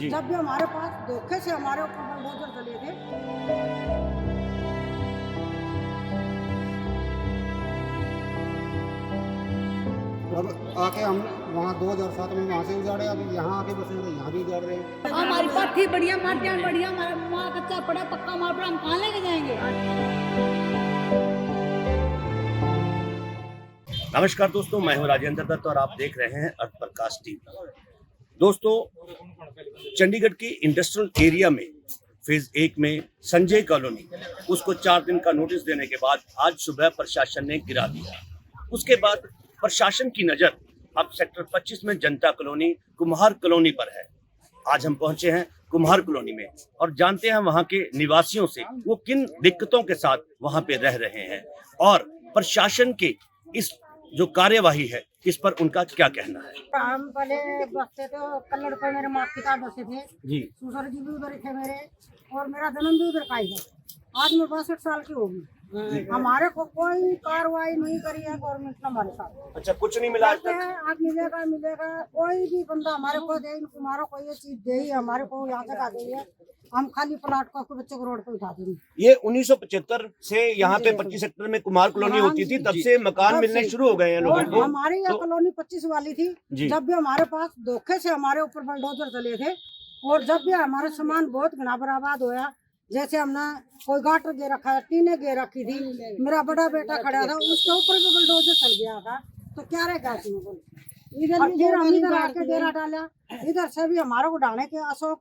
जब भी हमारे पास धोखे से हमारे ऊपर बुलडोजर चले थे। अब आके हम वहाँ 2007 में वहाँ से उजाड़े, अब यहाँ आके बसे तो यहाँ भी उजाड़ रहे हैं। हमारी पाथी बढ़िया, माटियाँ बढ़िया, हमारा वहाँ कच्चा पड़ा पक्का मार पड़ा, हम कहाँ लेके जाएंगे। नमस्कार दोस्तों, मैं हूं राजेंद्र दत्त और आप देख रहे हैं अर्थ प्रकाश टीवी। दोस्तों, चंडीगढ़ के इंडस्ट्रियल एरिया में फेज 1 में संजय कॉलोनी, उसको 4 दिन का नोटिस देने के बाद आज सुबह प्रशासन ने गिरा दिया। उसके बाद प्रशासन की नजर अब सेक्टर 25 में जनता कॉलोनी, कुम्हार कॉलोनी पर है। आज हम पहुंचे हैं कुम्हार कॉलोनी में और जानते हैं वहां के निवासियों से वो किन दिक्कतों के साथ वहां पे रह रहे हैं और प्रशासन के इस जो कार्यवाही है इस पर उनका क्या कहना है। हम पहले बसते थे कल्लड़ पे, मेरे माँ पिता बसे थे जी, ससुर जी भी उधर थे मेरे, और मेरा जन्म भी उधर का ही था। आज मैं 62 साल की होगी। हमारे को कोई कार्रवाई नहीं करी है गवर्नमेंट ने हमारे साथ। अच्छा, कुछ नहीं मिला आज कहते तक? हैं आज मिलेगा मिलेगा, कोई भी बंदा हमारे को दे, हमारे को ये चीज दे ही हमारे को यहाँ तक आ गई है। हम खाली प्लाट को अपने बच्चे को रोड पे उठा देंगे। ये 1975 से यहाँ पे 25 सेक्टर में कुमार कॉलोनी होती थी, तब से मकान मिलने शुरू हो गए हैं लोगों को। हमारी ये कॉलोनी 25 वाली थी। जब भी हमारे पास धोखे से हमारे ऊपर बुलडोजर चले थे, और जब भी हमारा सामान बहुत घना बर्बाद होया, जैसे हमने कोई गाटर गे रखा है, टीने गे रखी थी, मेरा बड़ा बेटा खड़ा था, उसके ऊपर भी बुलडोजर चल गया था, तो क्या रहेगा इसमें? बोल, इधर हम इधर आके डेरा डाला, इधर से भी हमारे को डालने के अशोक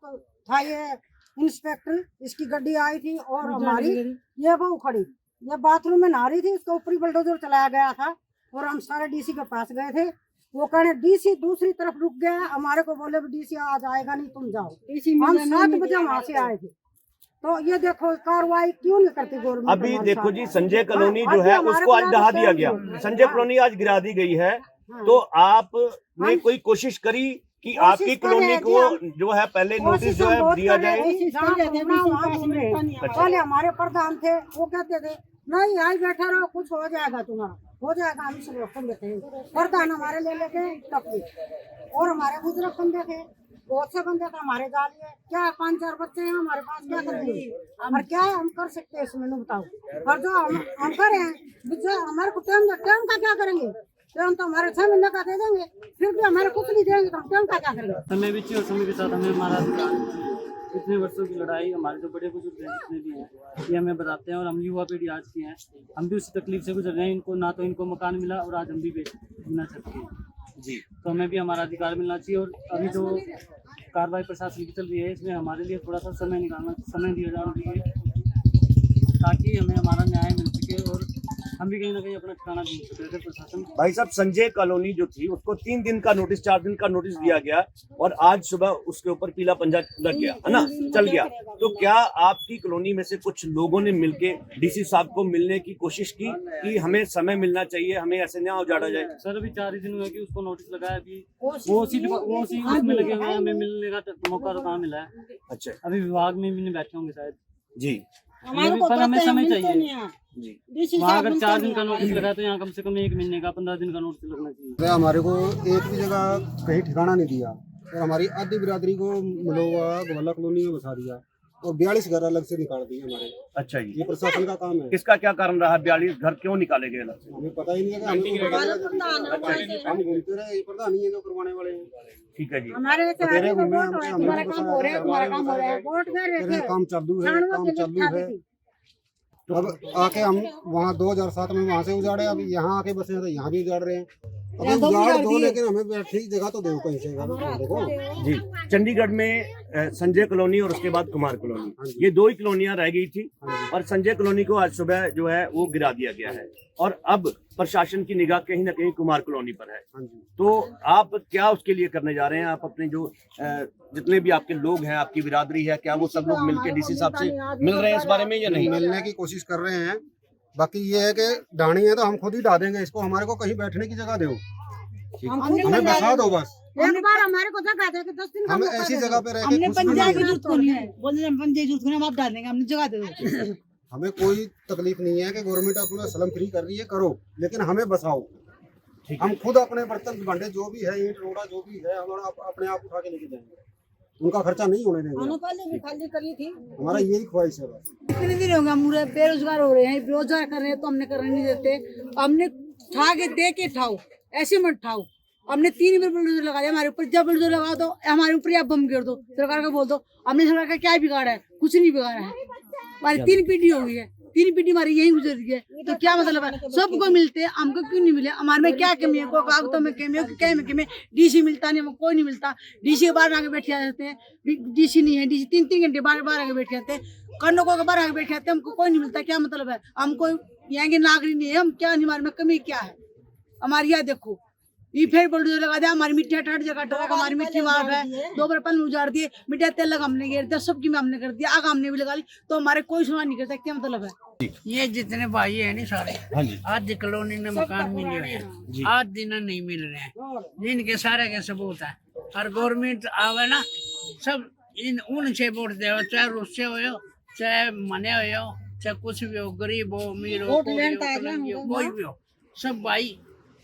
था, ये इंस्पेक्टर, इसकी गाड़ी आई थी और हमारी ये बहू खड़ी, ये बाथरूम में नहा रही थी, उसके ऊपर बुलडोजर चलाया गया था। और हम सारे डीसी के पास गए थे, वो कहने डीसी दूसरी तरफ रुक गया, हमारे को बोले डीसी आज आएगा नहीं, तुम जाओ। हम 7 बजे वहाँ से आए थे। तो ये देखो कार्रवाई क्यों नहीं करती गवर्नमेंट। अभी देखो जी, संजय कॉलोनी जो है उसको आज दहा दिया गया, संजय कॉलोनी आज गिरा दी गई है। तो आपने कोई कोशिश करी कि आपकी कॉलोनी को जो है पहले नोटिस जो है दिया जाए? पहले हमारे प्रधान थे, वो कहते थे नहीं आई बैठा रहो, कुछ हो जाएगा, तुम्हारा हो जाएगा, हम सब रकम देते हैं। प्रधान हमारे ले लेके टपली, और हमारे बुजुर्ग बंदे थे, बहुत से बंदे थे हमारे जाली है। क्या 5-4 बच्चे हैं हमारे पास, क्या करेंगे? और क्या हम कर सकते हैं इसमें, बताओ। और जो हम करें हमारे को टाइम का क्या करेंगे? टाइम तो हमारे 6 महीने का दे देंगे, फिर भी हमारे कुछ नहीं देंगे, तो हम टाइम का क्या करेंगे? समय बीती और समय के साथ हमें हमारा इतने वर्षों की लड़ाई, हमारे जो बड़े बुजुर्ग हैं जितने भी हैं ये हमें बताते हैं, और हम युवा पीढ़ी आज की हैं, हम भी उसी तकलीफ से गुजर रहे हैं। इनको ना तो इनको मकान मिला और आज हम भी जीना चाहते हैं जी, तो हमें भी हमारा अधिकार मिलना चाहिए। और अभी जो कार्रवाई प्रशासन की चल रही है, इसमें हमारे लिए थोड़ा सा समय दिया जाना चाहिए, ताकि हमें हमारा न्याय मिल सके और हम भी कहीं ना कहीं अपना ठिकाना ढूंढ सके। प्रशासन भाई साहब, संजय कॉलोनी जो थी उसको 3 दिन का नोटिस, 4 दिन का नोटिस दिया गया और आज सुबह उसके ऊपर पीला पंजा लग गया है ना, चल गया। तो क्या आपकी कॉलोनी में से कुछ लोगों ने मिलके डीसी साहब को मिलने की कोशिश की कि हमें समय मिलना चाहिए, हमें ऐसे ना उजाड़ा जाए? सर अभी 4 ही दिन हुए कि उसको नोटिस लगाया, अभी वो उसी उसमें लगे हुए हैं, हमें मिलने का मौका तो कहाँ मिला है। अच्छा, अभी विभाग में भी नहीं बैठे होंगे शायद जी, पर हमें समय चाहिए जी। वहाँ अगर 4 दिन का नोटिस लगा तो यहाँ कम से कम 1 महीने का 15 दिन का नोटिस लगना चाहिए। हमारे को एक भी जगह कहीं ठिकाना नहीं दिया, और हमारी आधी बिरादरी को मलोवा गवाला कॉलोनी में बसा दिया, और 42 घर अलग से निकाल दिए हमारे। अच्छा जी, ये प्रशासन का काम है। किसका क्या कारण रहा? 42 घर क्यों निकाले गए अलग से? हमें पता ही नहीं है, हम घूमते रहे, प्रधान ही है जो करवाने वाले हैं। ठीक है जी, हमारे तेरे घूमे तुम्हारा काम हो रहा है, तुम्हारा काम हो रहा है, वोट दे रहे थे, काम चालू है। तो अब आके हम वहाँ 2007 में वहाँ से उजाड़े, अब यहाँ आके बसे तो यहाँ भी उजाड़ रहे हैं। अब उजाड़ दो, लेकिन हमें बैठने की जगह तो दो कहीं से। देखो जी, चंडीगढ़ में संजय कॉलोनी और उसके बाद कुमार कॉलोनी, ये 2 ही कॉलोनियां रह गई थी और संजय कॉलोनी को आज सुबह जो है वो गिरा दिया गया है और अब प्रशासन की निगाह कहीं ना कहीं कुमार कॉलोनी पर है। तो आप क्या उसके लिए करने जा रहे हैं? आप अपने जो जितने भी आपके लोग हैं, आपकी बिरादरी है, क्या वो सब लोग मिलकर डीसी साहब से मिल रहे हैं इस बारे में या नहीं? मिलने की कोशिश कर रहे हैं। बाकी ये है कि डाणी है तो हम खुद ही डा देंगे इसको, हमारे को कहीं बैठने की जगह दो, हमें बसा दो बस। एक बार हमारे को जगह दे के 10 दिन हम ऐसी जगह पे रह के हमने खुश भी पंजाब नहीं की हैं। जरूरत नहीं है, बोलने हम पंजाब की जरूरत नहीं है, हम आप डाल देंगे, हमने जगह दे दो। हमें कोई तकलीफ नहीं है कि गवर्नमेंट अपना स्लम फ्री कर रही है, करो, लेकिन हमें बसाओ। हम खुद अपने बर्तन भांडे जो भी है, ईंट रोड़ा जो भी है, हमारा अपने आप उठा के लेके जाएंगे। उनका खर्चा नहीं होने देंगे। आने पहले भी खाली करी थी। हमारा यही ख्वाहिश है बस। कितने दिन हो गए हम पूरे बेरोजगार हो रहे हैं, बेरोजगार कर रहे हैं तो हमने करने नहीं देते। हमने ठा के दे के ठाओ, ऐसे मत ठाओ। हमने 3 बार बुलडोजर लगा दिया हमारे ऊपर, जब बुलडोजर लगा दो हमारे ऊपर या बम गिर दो, सरकार का बोल दो। हमने सरकार का क्या बिगाड़ा है? कुछ नहीं बिगाड़ा है। हमारी 3 पीढ़ी हो गई है, 3 पीढ़ी हमारी यही गुजर गई है, तो क्या मतलब है? सबको मिलते हैं, हमको क्यों नहीं मिले? हमारे में क्या कमी है? कोई कागजों में कमी है, क्या में कमी है? डीसी मिलता नहीं, हमको कोई नहीं मिलता। डीसी के बाहर आके बैठे जाते हैं, डीसी नहीं है, डीसी 3-3 घंटे बाहर आके बैठे जाते हैं, कर्नकों के बाहर आके बैठे जाते हैं, हमको कोई नहीं मिलता। क्या मतलब है? हमको यहाँ के नागरिक नहीं है, हम क्या नहीं, हमारे में कमी क्या है हमारी? यहाँ देखो, ये फिर बुलडोजर लगा दिया, हमारी मिट्टी 8 जगह डरा, हमारी मिट्टी मार है, 2 बार पल उजाड़ दिए, मिट्टी तेल लगा हमने गिर दिया, सबकी में हमने कर दिया, आग हमने भी लगा ली, तो हमारे कोई सुना नहीं करता। क्या मतलब है? ये जितने भाई है नहीं सारे, हाँ जी आज कॉलोनी में मकान मिले हुए हैं, आज दिन नहीं मिल रहे हैं, जिनके सारे के सबूत है। और गवर्नमेंट आवे ना, सब इन उनसे वोट दे, चाहे रुस्से हो चाहे मने हो चाहे कुछ भी हो, गरीब हो अमीर हो कोई भी हो, सब भाई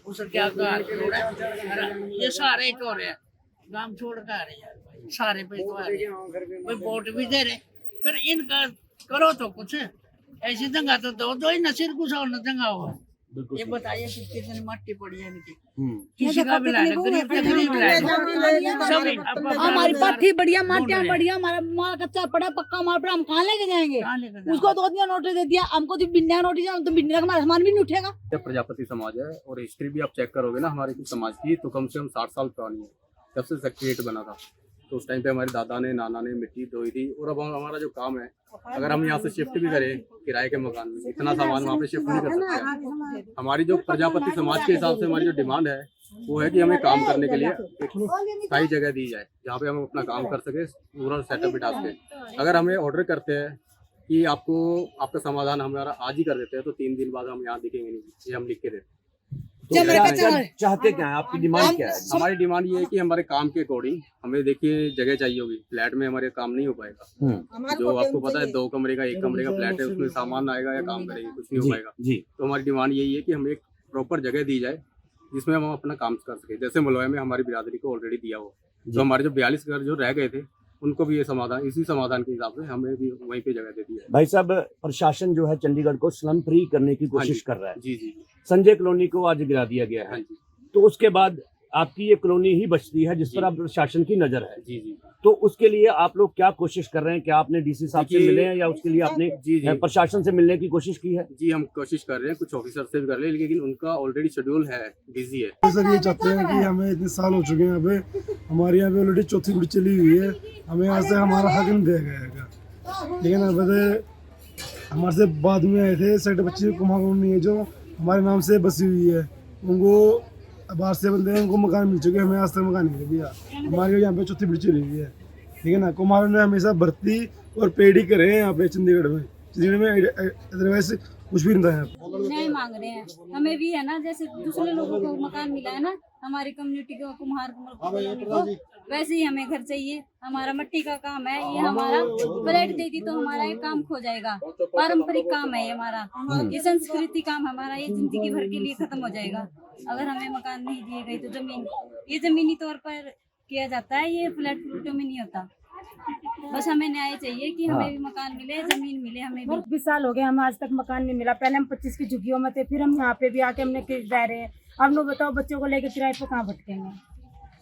उसे क्या ये सारे ही तो रहे हैं, गांव छोड़ कर आ रहे हैं, सारे पे तो आ रहे हैं, कोई वोट भी दे रहे, फिर इनका करो तो कुछ ऐसी दंगा तो दो ही न सिर घुसाओ न दंगा हो। ये बताइए कि कितनी मट्टी पड़ी है इनकी, किसी का भी लाना, गरीब का गरीब लाना, हमारी पट्टी बढ़िया, माटियां बढ़िया, हमारा माल कच्चा पड़ा, पक्का माल पड़ा, हम कहाँ लेके जाएंगे? उसको 2 दिन नोटिस दे दिया, हमको तो बिन्ना नोटिस, तो बिन्ने का हमारा सामान भी नहीं उठेगा। प्रजापति समाज है और हिस्ट्री भी आप चेक करोगे ना हमारे समाज की, तो कम से कम 60 साल पुरानी है, जब से सेक्रेटरीट बना था। तो उस टाइम पे हमारे दादा ने नाना ने मिट्टी ढोई थी। और अब हमारा जो काम है, अगर हम यहाँ से शिफ्ट भी करें किराए के मकान में, इतना सामान वहाँ पे शिफ्ट नहीं कर सकते। हमारी जो प्रजापति समाज के हिसाब से हमारी जो डिमांड है वो है कि हमें काम करने के लिए एक स्थायी जगह दी जाए, जहाँ पे हम अपना काम कर सके, पूरा सेटअप बिठा सके। अगर हमें ऑर्डर करते हैं कि आपका समाधान हमारा आज ही कर देते हैं, तो 3 दिन बाद हम यहाँ दिखेंगे नहीं, ये हम लिख के देते। तो चाहते क्या है, आपकी डिमांड क्या है? हमारी डिमांड ये है कि हमारे काम के अकॉर्डिंग हमें देखिए जगह चाहिए होगी। फ्लैट में हमारे काम नहीं हो पाएगा। जो आपको पता है 2 कमरे का 1 कमरे का फ्लैट है, उसमें सामान आएगा या काम करेंगे, कुछ नहीं हो पाएगा। तो हमारी डिमांड यही है कि हमें एक प्रॉपर जगह दी जाए जिसमें हम अपना काम कर सके। जैसे मलौया में हमारी बिरादरी को ऑलरेडी दिया हो, तो हमारे जो 42 घर जो रह गए थे उनको भी ये समाधान, इसी समाधान के हिसाब से हमें भी वहीं पे जगह दे दी है। भाई साहब, प्रशासन जो है चंडीगढ़ को स्लम फ्री करने की कोशिश कर रहा है। जी संजय कॉलोनी को आज गिरा दिया गया है। हाँ जी। तो उसके बाद आपकी ये कॉलोनी ही बचती है जिस पर अब प्रशासन की नजर है। जी। तो उसके लिए आप लोग क्या कोशिश कर रहे हैं? क्या आपने डीसी साहब से मिले हैं या उसके लिए आपने प्रशासन से मिलने की कोशिश की है? जी, हम कोशिश कर रहे हैं, कुछ ऑफिसर से भी कर रहे हैं, लेकिन उनका ऑलरेडी शेड्यूल है, बिजी है। सर ये चाहते हैं कि हमें इतने साल हो चुके हैं, यहाँ पे हमारे यहाँ पे ऑलरेडी 4थी पीढ़ी चली हुई है, हमें यहाँ से हमारा हक नहीं दिया गया। लेकिन अब हमारे से बाद में आए थे सेट बच्चे कुमार कॉलोनी है जो हमारे नाम से बसी हुई है, उनको बाहर से बंदे हैं, उनको मकान मिल चुके हैं, हमें आज तक मकान नहीं मिला। हमारे यहाँ पे 4थी पीढ़ी चली हुई है, ठीक है ना। कुमार ने हमेशा भर्ती और पेड ही करे हैं यहाँ पे चंडीगढ़ में अदरवाइज कुछ भी नहीं था। न्याय मांग रहे हैं, हमें भी है ना, जैसे दूसरे लोगों को मकान मिला है ना, हमारी कम्युनिटी को, कुम्हार को, वैसे ही हमें घर चाहिए। हमारा मिट्टी का काम है, ये हमारा फ्लैट दे दी तो हमारा ये काम खो जाएगा। पारंपरिक काम है ये हमारा, ये संस्कृति काम हमारा, ये जिंदगी भर के लिए खत्म हो जाएगा अगर हमें मकान नहीं दिए गए। तो जमीन, ये जमीनी तौर पर किया जाता है, ये फ्लैट फ्लूटों में नहीं होता। बस हमें न्याय चाहिए कि हमें भी मकान मिले, जमीन मिले। हमें भी 20 साल हो गए, हमें आज तक मकान नहीं मिला। पहले हम 25 की झुग्गियों में थे, फिर हम यहाँ पे भी आके हमने किराए रहे हैं। अब लोग बताओ, बच्चों को लेकर किराए पे कहाँ भटकेंगे?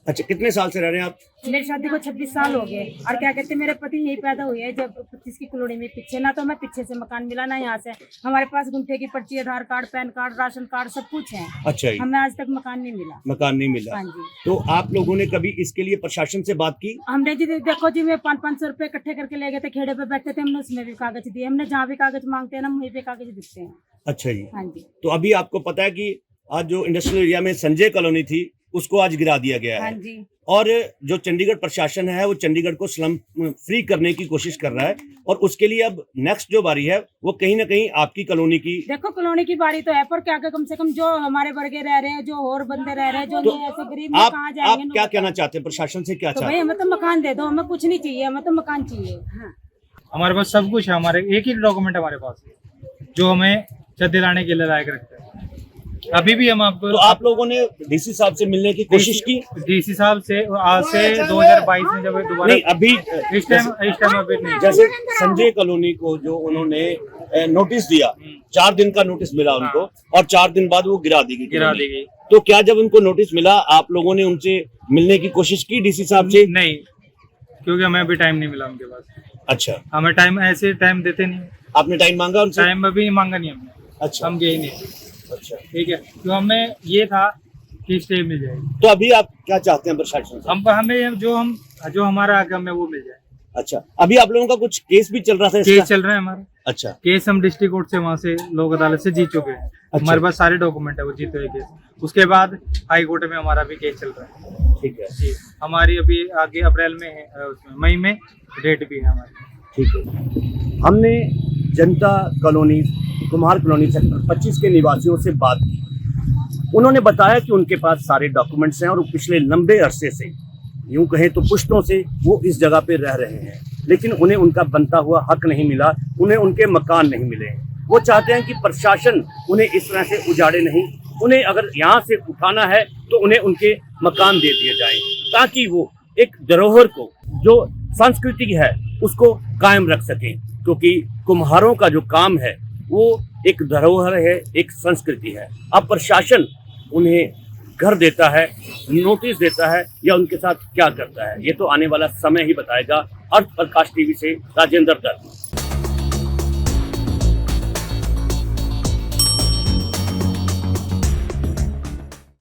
अच्छा, कितने साल से रह रहे हैं आप? मेरी शादी को 26 साल हो गए। और क्या कहते हैं, मेरे पति यही पैदा हुए हैं जब 25 की कॉलोनी में पीछे, ना तो हमें पीछे से मकान मिला ना यहाँ से। हमारे पास गुंठे की पर्ची, Aadhaar card, PAN card, ration card सब कुछ है। अच्छा जी। हमें आज तक मकान नहीं मिला। मकान नहीं मिला। हाँ जी। तो आप लोगों ने कभी इसके लिए प्रशासन से बात की? हमने जी देखो जी, मैं 500-500 रुपए इकट्ठे करके ले गए थे, खेड़े पे बैठते थे, हमने उसमें भी कागज दिए। हमने जहाँ भी कागज मांगते हैं ना, वहीं पे कागज दिखते हैं। अच्छा जी। हाँ जी। तो अभी आपको पता है कि आज जो इंडस्ट्रियल एरिया में संजय कॉलोनी थी उसको आज गिरा दिया गया है। हाँ जी। और जो चंडीगढ़ प्रशासन है वो चंडीगढ़ को स्लम फ्री करने की कोशिश कर रहा है, और उसके लिए अब नेक्स्ट जो बारी है वो कहीं ना कहीं आपकी कॉलोनी की। देखो, कॉलोनी की बारी तो है, पर क्या कम से कम जो हमारे वर्गे रह रहे हैं, जो और बंदे रह रहे हैं, जो तो ऐसे गरीब आप कहाँ जाएंगे? क्या कहना चाहते हैं प्रशासन से? क्या तो चाहते भाई, हमें तो मकान दे दो, हमें कुछ नहीं चाहिए, हमें तो मकान चाहिए। हाँ। हमारे पास सब कुछ है, हमारे एक ही डॉक्यूमेंट हमारे पास जो हमें जद दिलाने के लिए लायक रखते हैं। अभी भी हम आपको तो आप लोगों ने डीसी साहब से मिलने की कोशिश की? डीसी साहब से आज से 2022 में जब दोबारा नहीं, अभी इस टाइम अभी नहीं। जैसे संजय कॉलोनी को जो उन्होंने नोटिस दिया, 4 दिन का नोटिस मिला उनको, और 4 दिन बाद वो गिरा दी गई। तो क्या जब उनको नोटिस मिला आप लोगों ने उनसे मिलने की कोशिश की डीसी साहब से? नहीं, क्योंकि हमें अभी टाइम नहीं मिला उनके पास। अच्छा, हमें टाइम ऐसे टाइम देते नहीं। आपने टाइम मांगा उनसे? टाइम अभी मांगा नहीं हमने। अच्छा, हम गए नहीं। अच्छा, ठीक है, तो हमें ये था कि स्टे मिल जाएगी। तो अभी आप क्या चाहते हैं प्रशासन से? हमें जो हमारा आगे हमें वो मिल जाए। अच्छा, अभी आप लोगों का कुछ केस भी चल रहा था? केस चल रहा है हमारा। अच्छा, केस हम डिस्ट्रिक्ट कोर्ट से, वहाँ से लोक अदालत से जीत चुके हैं। हमारे पास सारे डॉक्यूमेंट है, वो जीते हुए केस। उसके बाद हाई कोर्ट में हमारा भी केस चल रहा है। ठीक है जी, हमारी अभी आगे अप्रैल में है, उसमें मई में डेट भी है हमारी। ठीक है। हमने जनता कॉलोनी, कुम्हार कॉलोनी सेक्टर 25 के निवासियों से बात की। उन्होंने बताया कि उनके पास सारे डॉक्यूमेंट्स हैं और पिछले लंबे अरसे से, यूं कहें तो पुश्तों से वो इस जगह पे रह रहे हैं, लेकिन उन्हें उनका बनता हुआ हक नहीं मिला, उन्हें उनके मकान नहीं मिले। वो चाहते हैं कि प्रशासन उन्हें इस तरह से उजाड़े नहीं, उन्हें अगर यहाँ से उठाना है तो उन्हें उनके मकान दे दिए जाएं, ताकि वो एक धरोहर को, जो संस्कृति है, उसको कायम रख सकें। क्योंकि कुम्हारों का जो काम है वो एक धरोहर है, एक संस्कृति है। अब प्रशासन उन्हें घर देता है, नोटिस देता है, या उनके साथ क्या करता है, ये तो आने वाला समय ही बताएगा। अर्थ प्रकाश टीवी से राजेंद्र दत्त।